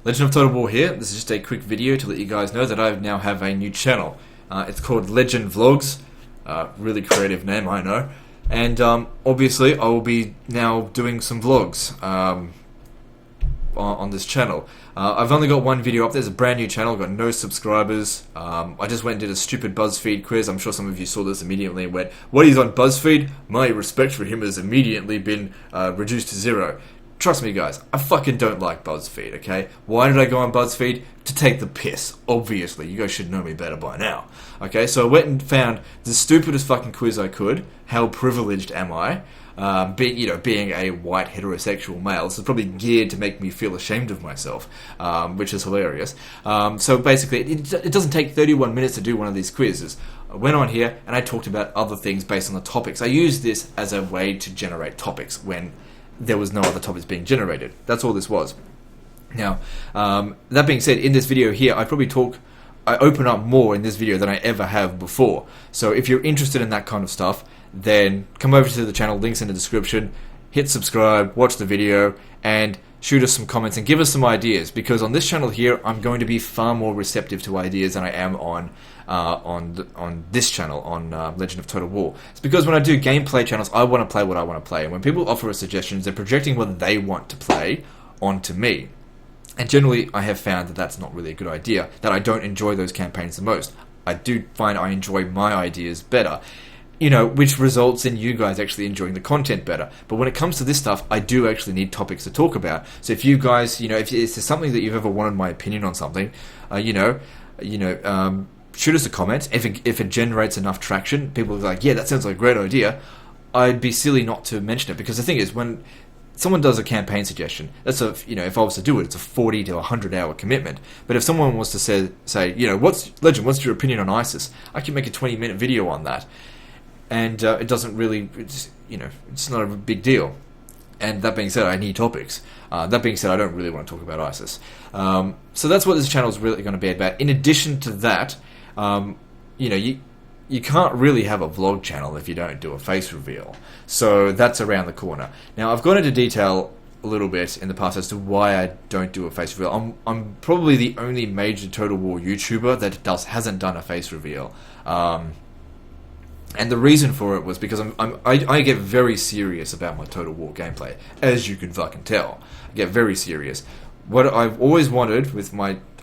Legend of Total War here. This is just a quick video to let you guys know that I now have a new channel. It's called Legend Vlogs. Really creative name, I know. And obviously I will be now doing some vlogs on this channel. I've only got one video up there. It's a brand new channel, got no subscribers. I just went and did a stupid BuzzFeed quiz. I'm sure some of you saw this immediately and went, "What, he's on BuzzFeed? My respect for him has immediately been reduced to zero." Trust me, guys, I fucking don't like BuzzFeed, okay? Why did I go on BuzzFeed? To take the piss, obviously. You guys should know me better by now. Okay, so I went and found the stupidest fucking quiz I could. How privileged am I? Being a white heterosexual male, so it's probably geared to make me feel ashamed of myself, which is hilarious. So basically, it doesn't take 31 minutes to do one of these quizzes. I went on here and I talked about other things based on the topics. I used this as a way to generate topics when there was no other topics being generated. That's all this was. Now, that being said, in this video here, I open up more in this video than I ever have before. So if you're interested in that kind of stuff, then come over to the channel, links in the description, hit subscribe, watch the video, and shoot us some comments and give us some ideas, because on this channel here, I'm going to be far more receptive to ideas than I am on this channel, on Legend of Total War. It's because when I do gameplay channels, I want to play what I want to play, and when people offer us suggestions, they're projecting what they want to play onto me. And generally, I have found that that's not really a good idea, that I don't enjoy those campaigns the most. I do find I enjoy my ideas better, which results in you guys actually enjoying the content better. But when it comes to this stuff, I do actually need topics to talk about. So if you guys, if there's something that you've ever wanted my opinion on something, shoot us a comment. If it generates enough traction, people are like, yeah, that sounds like a great idea, I'd be silly not to mention it. Because the thing is, when someone does a campaign suggestion, that's if I was to do it, it's a 40 to 100 hour commitment. But if someone was to say, what's your opinion on ISIS? I can make a 20-minute video on that. And it doesn't really, it's not a big deal. And that being said, I need topics. That being said, I don't really want to talk about ISIS. So that's what this channel is really going to be about. In addition to that, you can't really have a vlog channel if you don't do a face reveal. So that's around the corner. Now, I've gone into detail a little bit in the past as to why I don't do a face reveal. I'm probably the only major Total War YouTuber that hasn't done a face reveal. And the reason for it was because I get very serious about my Total War gameplay, as you can fucking tell. I get very serious. What I've always wanted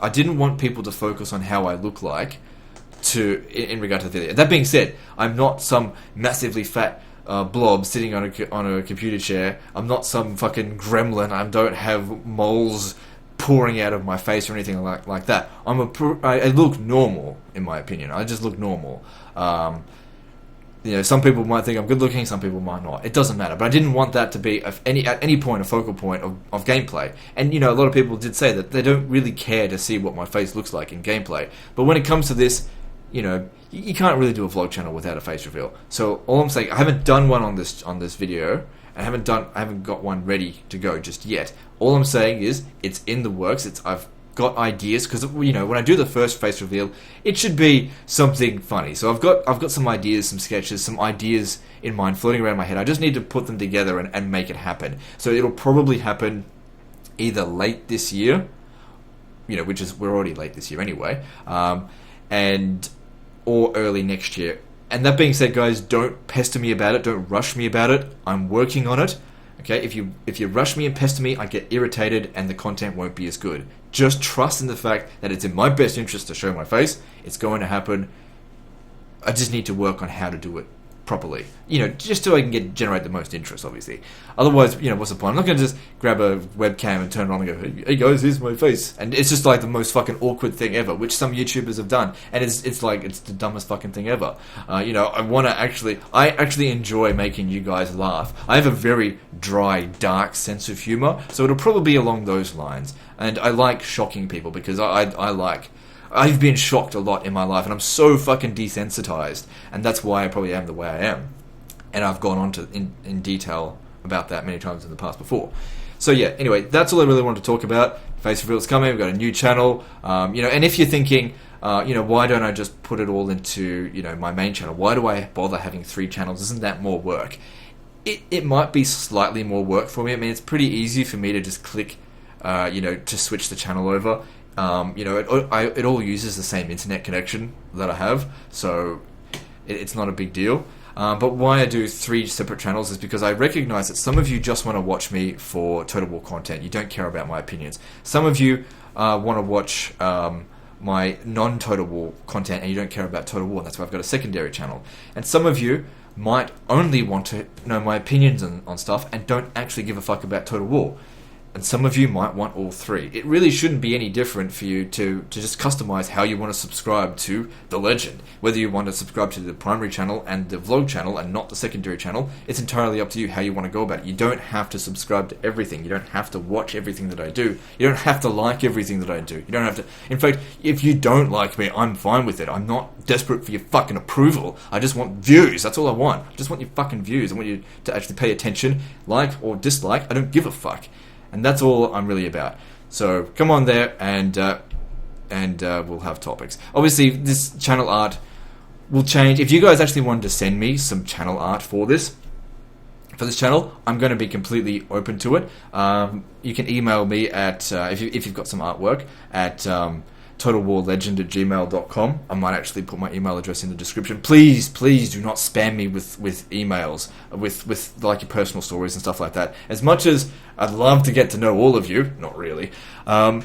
I didn't want people to focus on how I look like in regard to the video. That being said, I'm not some massively fat blob sitting on a computer chair. I'm not some fucking gremlin. I don't have moles pouring out of my face or anything like that. I look normal, in my opinion. I just look normal. Some people might think I'm good looking, some people might not. It doesn't matter. But I didn't want that to be at any point a focal point of gameplay. And a lot of people did say that they don't really care to see what my face looks like in gameplay. But when it comes to this, you can't really do a vlog channel without a face reveal. So all I'm saying, I haven't done one on this video. I haven't got one ready to go just yet. All I'm saying is it's in the works. I've got ideas, because when I do the first face reveal, it should be something funny. So I've got some ideas, some sketches, some ideas in mind floating around my head. I just need to put them together and make it happen. So it'll probably happen either late this year, we're already late this year anyway, or early next year. And that being said, guys, don't pester me about it. Don't rush me about it. I'm working on it. Okay, if you rush me and pester me, I get irritated and the content won't be as good. Just trust in the fact that it's in my best interest to show my face. It's going to happen. I just need to work on how to do it properly. Just so I can generate the most interest, obviously. Otherwise, what's the point? I'm not going to just grab a webcam and turn it on and go, hey guys, here's my face. And it's just like the most fucking awkward thing ever, which some YouTubers have done. And it's the dumbest fucking thing ever. I actually enjoy making you guys laugh. I have a very dry, dark sense of humor, so it'll probably be along those lines. And I like shocking people, because I've been shocked a lot in my life, and I'm so fucking desensitized, and that's why I probably am the way I am. And I've gone on to in detail about that many times in the past before. So yeah, anyway, that's all I really wanted to talk about. Face reveal's coming. We've got a new channel. And if you're thinking, why don't I just put it all into my main channel? Why do I bother having 3 channels? Isn't that more work? It might be slightly more work for me. I mean, it's pretty easy for me to just click to switch the channel over. It all uses the same internet connection that I have, so it's not a big deal. But why I do 3 separate channels is because I recognize that some of you just want to watch me for Total War content. You don't care about my opinions. Some of you want to watch my non-Total War content, and you don't care about Total War. That's why I've got a secondary channel. And some of you might only want to know my opinions on stuff and don't actually give a fuck about Total War. And some of you might want all 3. It really shouldn't be any different for you to just customize how you want to subscribe to The Legend. Whether you want to subscribe to the primary channel and the vlog channel and not the secondary channel, it's entirely up to you how you want to go about it. You don't have to subscribe to everything. You don't have to watch everything that I do. You don't have to like everything that I do. You don't have to... In fact, if you don't like me, I'm fine with it. I'm not desperate for your fucking approval. I just want views. That's all I want. I just want your fucking views. I want you to actually pay attention, like or dislike. I don't give a fuck. And that's all I'm really about. So come on there, and we'll have topics. Obviously, this channel art will change. If you guys actually wanted to send me some channel art for this channel, I'm going to be completely open to it. You can email me at if you've got some artwork at totalwarlegend@gmail.com. I might actually put my email address in the description. Please do not spam me with emails with like your personal stories and stuff like that. As much as I'd love to get to know all of you, not really. I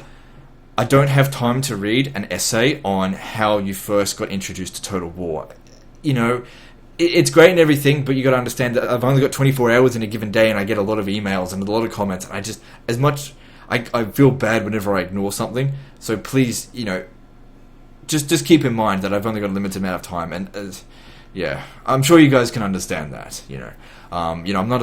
don't have time to read an essay on how you first got introduced to Total War. It's great and everything, but you got to understand that I've only got 24 hours in a given day, and I get a lot of emails and a lot of comments, and I feel bad whenever I ignore something. So please, just keep in mind that I've only got a limited amount of time, and I'm sure you guys can understand that. I'm not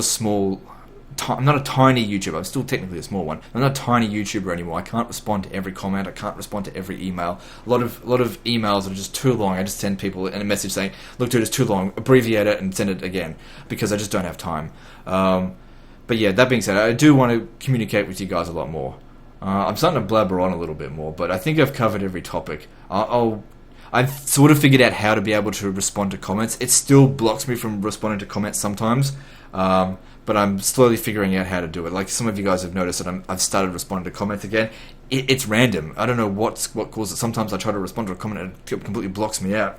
I'm not a tiny YouTuber. I'm still technically a small one. I'm not a tiny YouTuber anymore. I can't respond to every comment. I can't respond to every email. A lot of emails are just too long. I just send people a message saying, "Look, dude, it's too long. Abbreviate it and send it again," because I just don't have time. But yeah, that being said, I do want to communicate with you guys a lot more. I'm starting to blabber on a little bit more, but I think I've covered every topic. I've sort of figured out how to be able to respond to comments. It still blocks me from responding to comments sometimes, but I'm slowly figuring out how to do it. Like some of you guys have noticed that I've started responding to comments again. It's random. I don't know what causes it. Sometimes I try to respond to a comment and it completely blocks me out.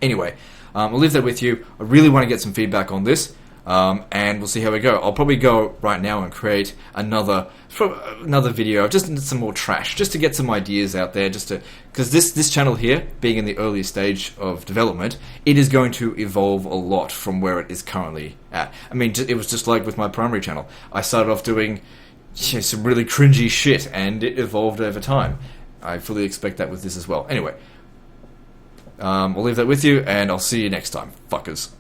Anyway, I'll leave that with you. I really want to get some feedback on this. And we'll see how we go. I'll probably go right now and create another video of just some more trash, just to get some ideas out there, because this channel here, being in the early stage of development, it is going to evolve a lot from where it is currently at. I mean, it was just like with my primary channel. I started off doing some really cringy shit, and it evolved over time. I fully expect that with this as well. Anyway, I'll leave that with you, and I'll see you next time, fuckers.